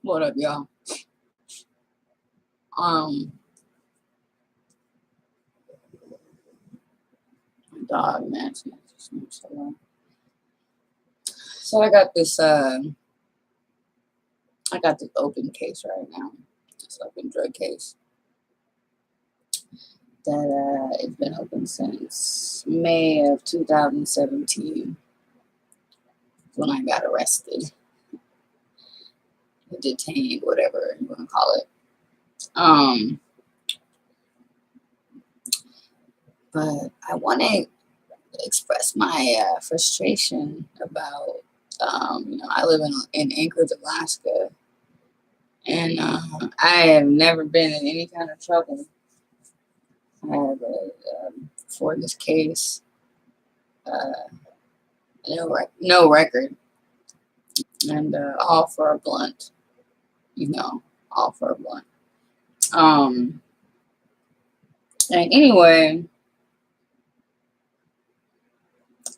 What up, y'all? Um, my dog, man. So I got this open case right now. This open drug case that it's been open since May of 2017 when I got arrested, detained, whatever you want to call it. But I want to express my frustration about, I live in Anchorage, Alaska, and I have never been in any kind of trouble. I have for this case, uh, no record, and all for a blunt, all for a blunt. Um, and anyway,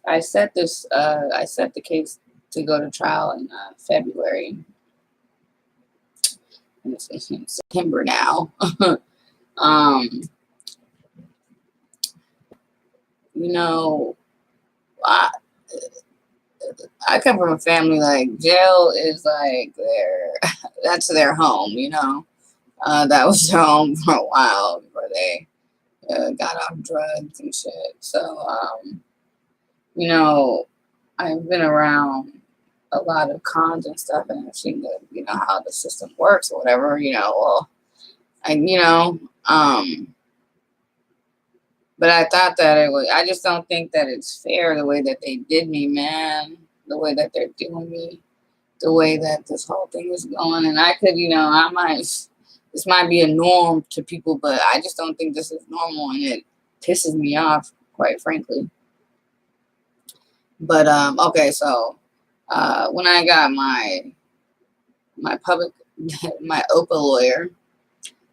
I set the case to go to trial in February. And it's in September now. um, you know, I, I come from a family like jail is like that's their home, that was their home for a while before they got off drugs and shit. So, I've been around a lot of cons and stuff, and I've seen how the system works or whatever, I, you know, um, but I thought that I just don't think that it's fair the way that they did me, man, the way that they're doing me, the way that this whole thing is going. And I could, this might be a norm to people, but I just don't think this is normal, and it pisses me off, quite frankly. But okay, so when I got my public my OPA lawyer,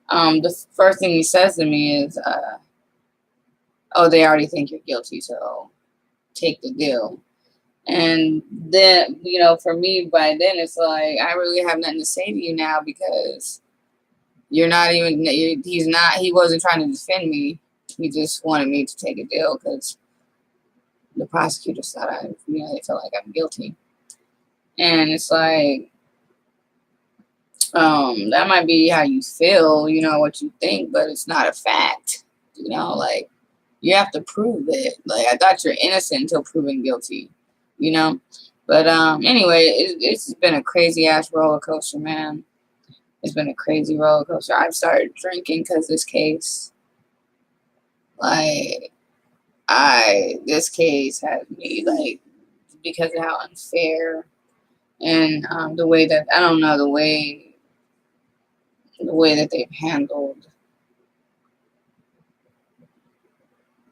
the first thing he says to me is, "Oh, they already think you're guilty, so take the deal." And then, for me, by then it's like I really have nothing to say to you now because you're not even. He's not. He wasn't trying to defend me. He just wanted me to take a deal because the prosecutors thought they felt like I'm guilty. And it's like, that might be how you feel, what you think, but it's not a fact. Like you have to prove it. Like I thought you're innocent until proven guilty, you know. But anyway, it's been a crazy ass roller coaster, man. It's been a crazy roller coaster. I've started drinking because this case, like, this case has me like because of how unfair and the way that I don't know the way that they've handled,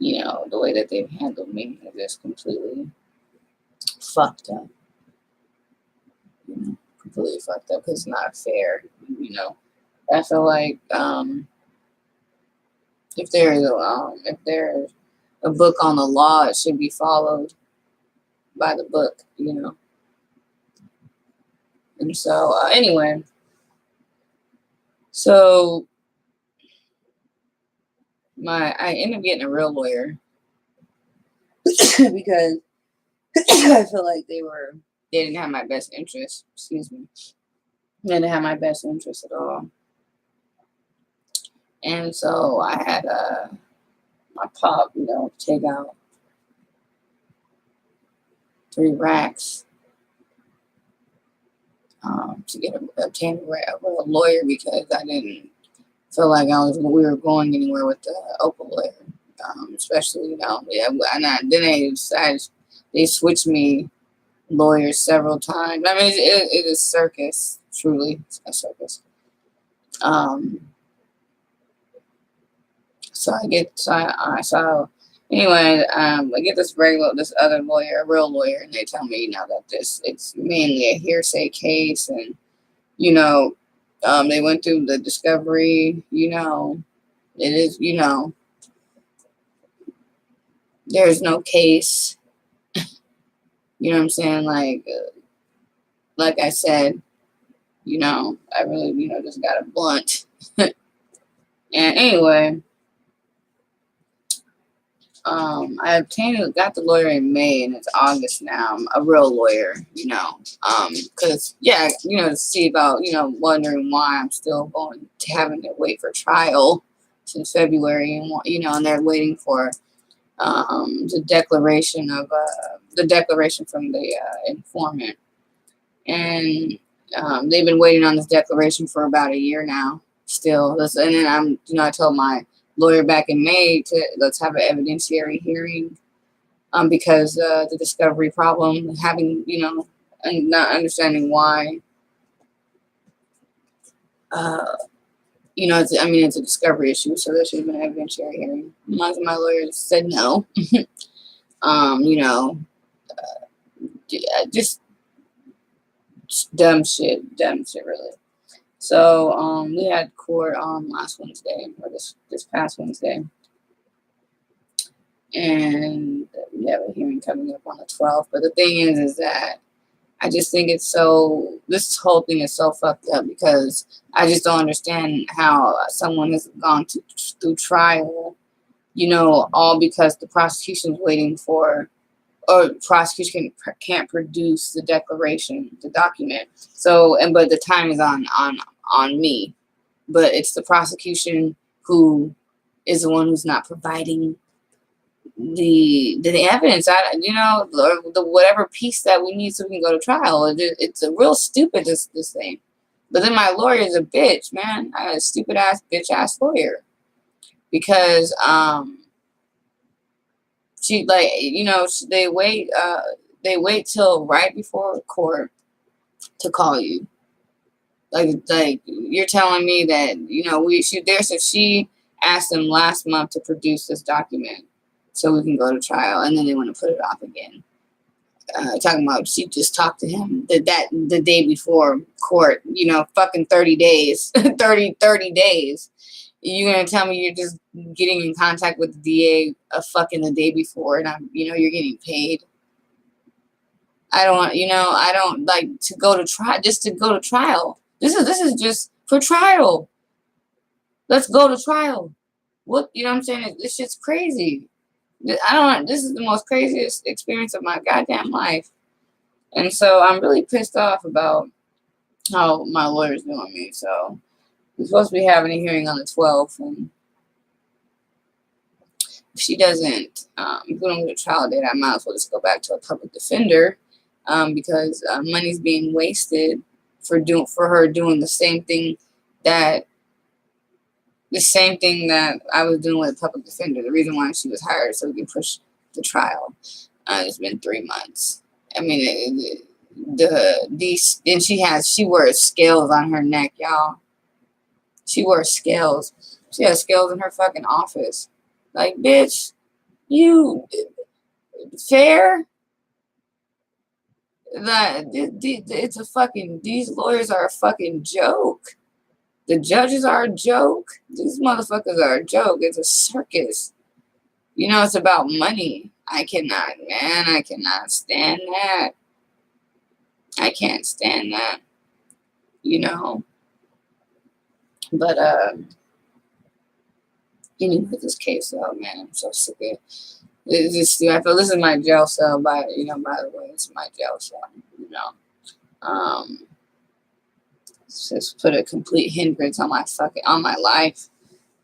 the way that they've handled me is just completely fucked up. Completely fucked up because it's not fair. I feel like if there's a book on the law, it should be followed by the book. And so anyway, so I ended up getting a real lawyer because I feel like they didn't have my best interest. Excuse me. They didn't have my best interest at all. And so I had my pop, take out 3 racks to obtain a lawyer because I didn't feel like we were going anywhere with the OPA lawyer. Especially, yeah, then they decided they switched me lawyers several times. I mean, it is circus, truly, it's a circus. Um, so I get, so I so anyway, I get this other lawyer, a real lawyer, and they tell me, that it's mainly a hearsay case, and they went through the discovery, it is, there's no case, you know what I'm saying, like I said, I really, just got a blunt. And anyway, got the lawyer in May, and it's August now. I'm a real lawyer, because to see about, wondering why I'm still going to having to wait for trial since February, and they're waiting for the declaration from the informant, and they've been waiting on this declaration for about a year now. Still, and then I told my lawyer back in May to let's have an evidentiary hearing, because the discovery problem, having and not understanding why, it's a discovery issue, so there should have been an evidentiary hearing. My lawyer said no. Just dumb shit, really. So we had court on last Wednesday, or this past Wednesday, and we have a hearing coming up on the 12th. But the thing is that I just think this whole thing is so fucked up, because I just don't understand how someone has gone through trial, all because the prosecution's waiting for, or prosecution can't produce the declaration, the document. So, but the time is on me, but it's the prosecution who is the one who's not providing the evidence. The whatever piece that we need so we can go to trial. It's a real stupid this thing. But then my lawyer is a bitch, man. I got a stupid ass bitch ass lawyer, because she they wait till right before court to call you. Like you're telling me that she asked them last month to produce this document so we can go to trial, and then they want to put it off again. Talking about she just talked to him the day before court, fucking 30 days, 30 days. You're going to tell me you're just getting in contact with the DA fucking the day before, and you're getting paid. I don't like to go to trial, just to go to trial. This is just for trial. Let's go to trial. What, what I'm saying? This shit's crazy. This is the most craziest experience of my goddamn life. And so I'm really pissed off about how my lawyer's doing me. So we're supposed to be having a hearing on the 12th, and if she doesn't, if we don't get a trial date, I might as well just go back to a public defender, because money's being wasted for her doing the same thing that I was doing with a public defender. The reason why she was hired, so we can push the trial. It's been 3 months. I mean, she wears scales on her neck, y'all. She wears scales. She has scales in her fucking office. Like, bitch, you fair? It's a fucking, these lawyers are a fucking joke. The judges are a joke. These motherfuckers are a joke. It's a circus. It's about money. I cannot stand that. I can't stand that. But with this case, though, man, I'm so sick of it. I feel this is my jail cell. By the way, it's my jail cell. It's just put a complete hindrance on my life,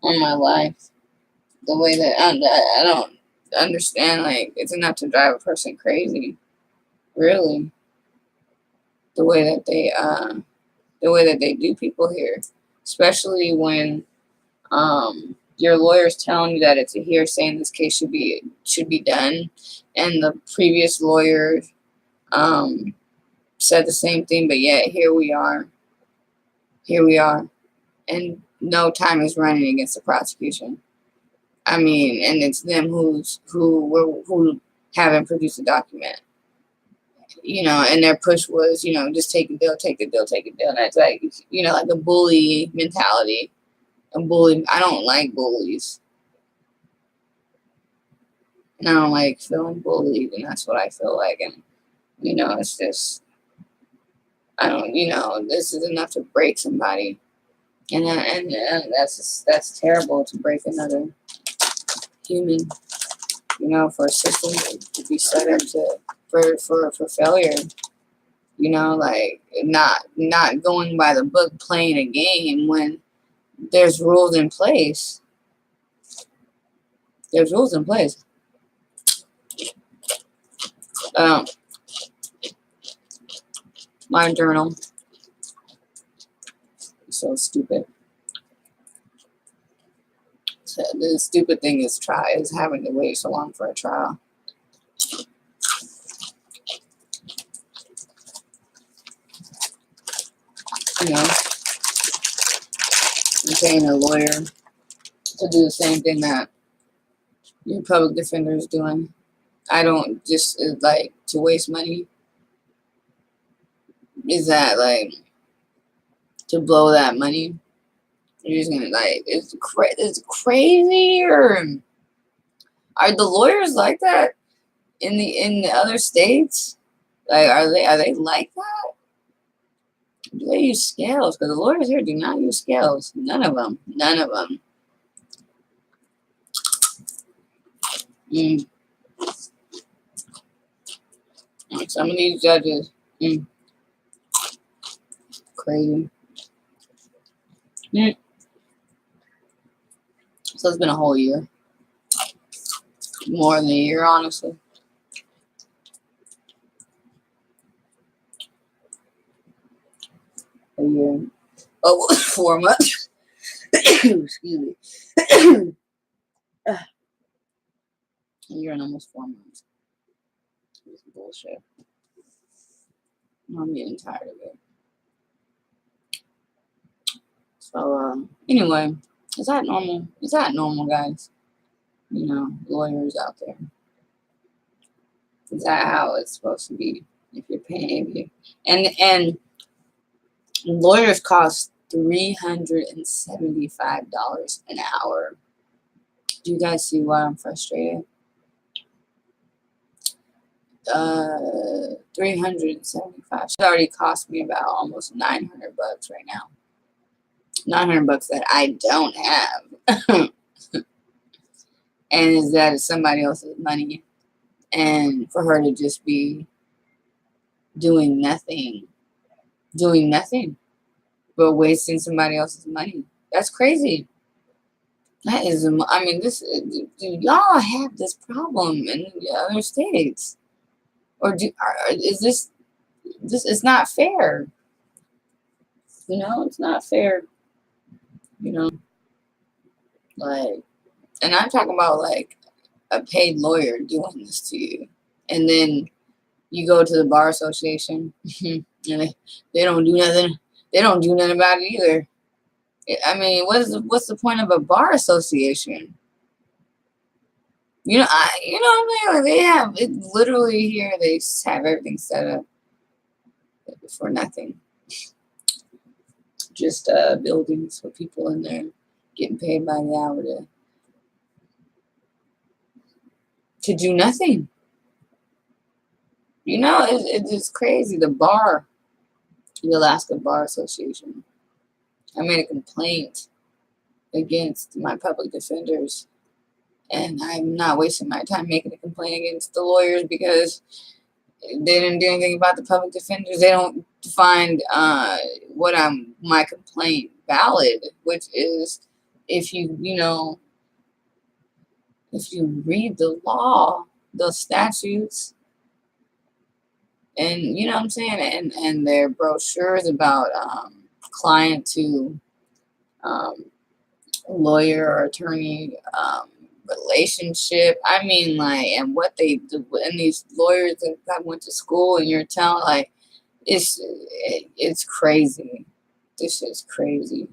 The way that I don't understand, like, it's enough to drive a person crazy, really. The way that they do people here, especially when your lawyer's telling you that it's a hearsay and this case should be done, and the previous lawyer said the same thing, but yet here we are, and no time is running against the prosecution. I mean, and it's them who haven't produced a document, and their push was, just take the deal. And it's like, like a bully mentality. I don't like bullies. And I don't like feeling bullied, and that's what I feel like. And, it's just, I don't, this is enough to break somebody. And that's terrible to break another human, for a system to be set up for failure. Like not going by the book, playing a game when there's rules in place. There's rules in place. My journal. So stupid. So the stupid thing is having to wait so long for a trial. You're paying a lawyer to do the same thing that your public defender is doing. I don't just like to waste money. Is that like to blow that money? You're just gonna it's crazy. Or are the lawyers like that in the other states? Like are they like that? Do they use scales? Because the lawyers here do not use scales. None of them. None of them. Some of these judges, crazy. So it's been a whole year. More than a year, honestly. A year. Oh, 4 months. Excuse me. A year and almost 4 months. It's bullshit. I'm getting tired of it. So, anyway, is that normal? Is that normal, guys? Lawyers out there. Is that how it's supposed to be? If you're paying you, and lawyers cost $375 an hour. Do you guys see why I'm frustrated? 375. It already cost me about almost $900 right now. $900 that I don't have. And is that somebody else's money? And for her to just be doing nothing, but wasting somebody else's money. That's crazy. That is, y'all have this problem in the other states. Or is this it's not fair. It's not fair. Like, and I'm talking about like a paid lawyer doing this to you. And then you go to the bar association and they don't do nothing. They don't do nothing about it either. I mean, what's the point of a bar association? What I mean? Like, they have it literally here. They have everything set up for nothing. Just buildings with people in there getting paid by the hour to do nothing. It's crazy. The Alaska Bar Association. I made a complaint against my public defenders, and I'm not wasting my time making a complaint against the lawyers because they didn't do anything about the public defenders. They don't find my complaint valid, which is if you read the law, the statutes, and what I'm saying, and their brochures about client to lawyer or attorney relationship. I mean, like, and what they do, and these lawyers that went to school, and you're telling, like, it's crazy. This is crazy.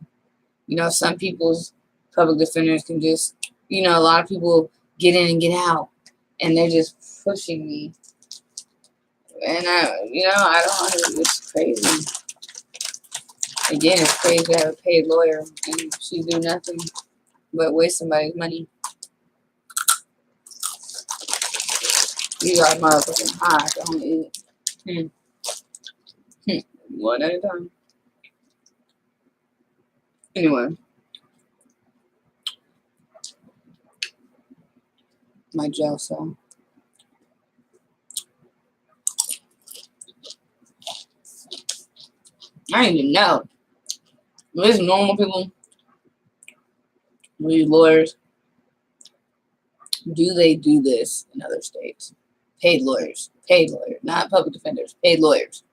Some people's public defenders can just, a lot of people get in and get out, and they're just pushing me. And I don't know, it's crazy. Again, it's crazy to have a paid lawyer and she do nothing but waste somebody's money. You got motherfucking high, don't eat. One at a time. Anyway, my jail cell. I don't even know. These normal people, these lawyers, do they do this in other states? Paid lawyers, not public defenders, paid lawyers.